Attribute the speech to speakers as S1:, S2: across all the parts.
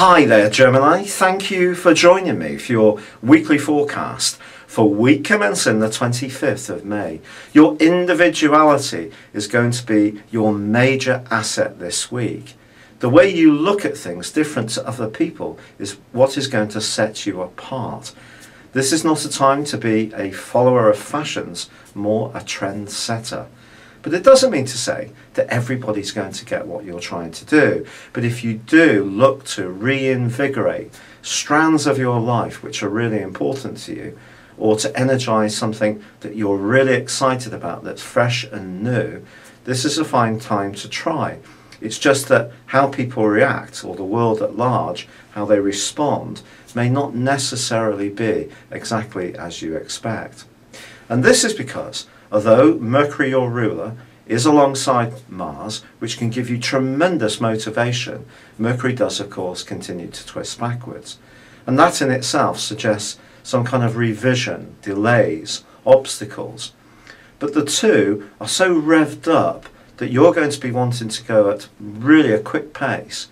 S1: Hi there, Gemini. Thank you for joining me for your weekly forecast for week commencing the 25th of May. Your individuality is going to be your major asset this week. The way you look at things different to other people is what is going to set you apart. This is not a time to be a follower of fashions, more a trend setter. But it doesn't mean to say that everybody's going to get what you're trying to do. But if you do look to reinvigorate strands of your life which are really important to you, or to energize something that you're really excited about that's fresh and new, this is a fine time to try. It's just that how people react, or the world at large, how they respond, may not necessarily be exactly as you expect. And this is because although Mercury, your ruler, is alongside Mars, which can give you tremendous motivation, Mercury does, of course, continue to twist backwards. And that in itself suggests some kind of revision, delays, obstacles. But the two are so revved up that you're going to be wanting to go at really a quick pace.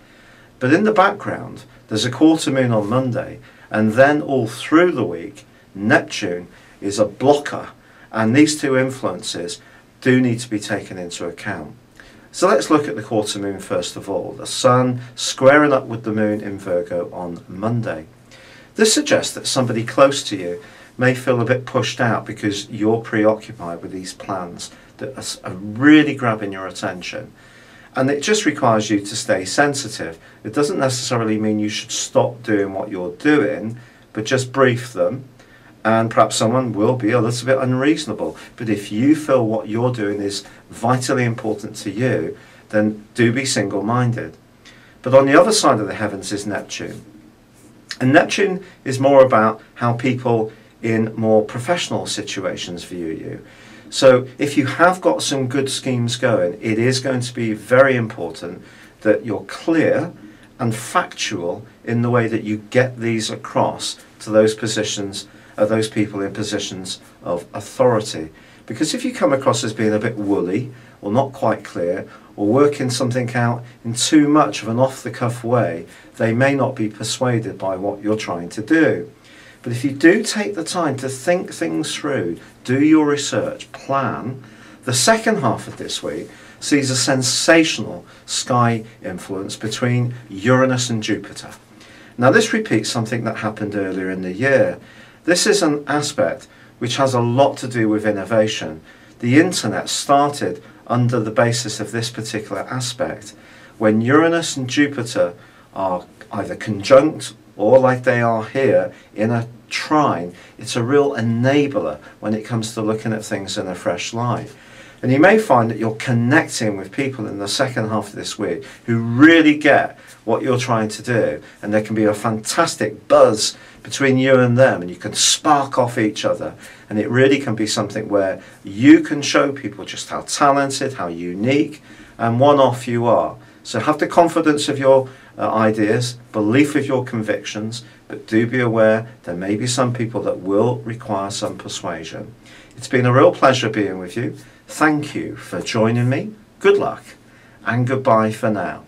S1: But in the background, there's a quarter moon on Monday, and then all through the week, Neptune is a blocker. And these two influences do need to be taken into account. So let's look at the quarter moon first of all. The Sun squaring up with the moon in Virgo on Monday. This suggests that somebody close to you may feel a bit pushed out because you're preoccupied with these plans that are really grabbing your attention. And it just requires you to stay sensitive. It doesn't necessarily mean you should stop doing what you're doing, but just brief them. And perhaps someone will be a little bit unreasonable. But if you feel what you're doing is vitally important to you, then do be single-minded. But on the other side of the heavens is Neptune. And Neptune is more about how people in more professional situations view you. So if you have got some good schemes going, it is going to be very important that you're clear and factual in the way that you get these across to those positions, those people in positions of authority. Because if you come across as being a bit woolly or not quite clear or working something out in too much of an off-the-cuff way, they may not be persuaded by what you're trying to do. But if you do take the time to think things through, do your research, plan, the second half of this week sees a sensational sky influence between Uranus and Jupiter. Now this repeats something that happened earlier in the year. This is an aspect which has a lot to do with innovation. The internet started under the basis of this particular aspect. When Uranus and Jupiter are either conjunct or like they are here in a trine, it's a real enabler when it comes to looking at things in a fresh light. And you may find that you're connecting with people in the second half of this week who really get what you're trying to do, and there can be a fantastic buzz between you and them, and you can spark off each other, and it really can be something where you can show people just how talented, how unique and one-off you are. So have the confidence of your ideas, belief of your convictions, but do be aware there may be some people that will require some persuasion. It's been a real pleasure being with you. Thank you for joining me. Good luck and goodbye for now.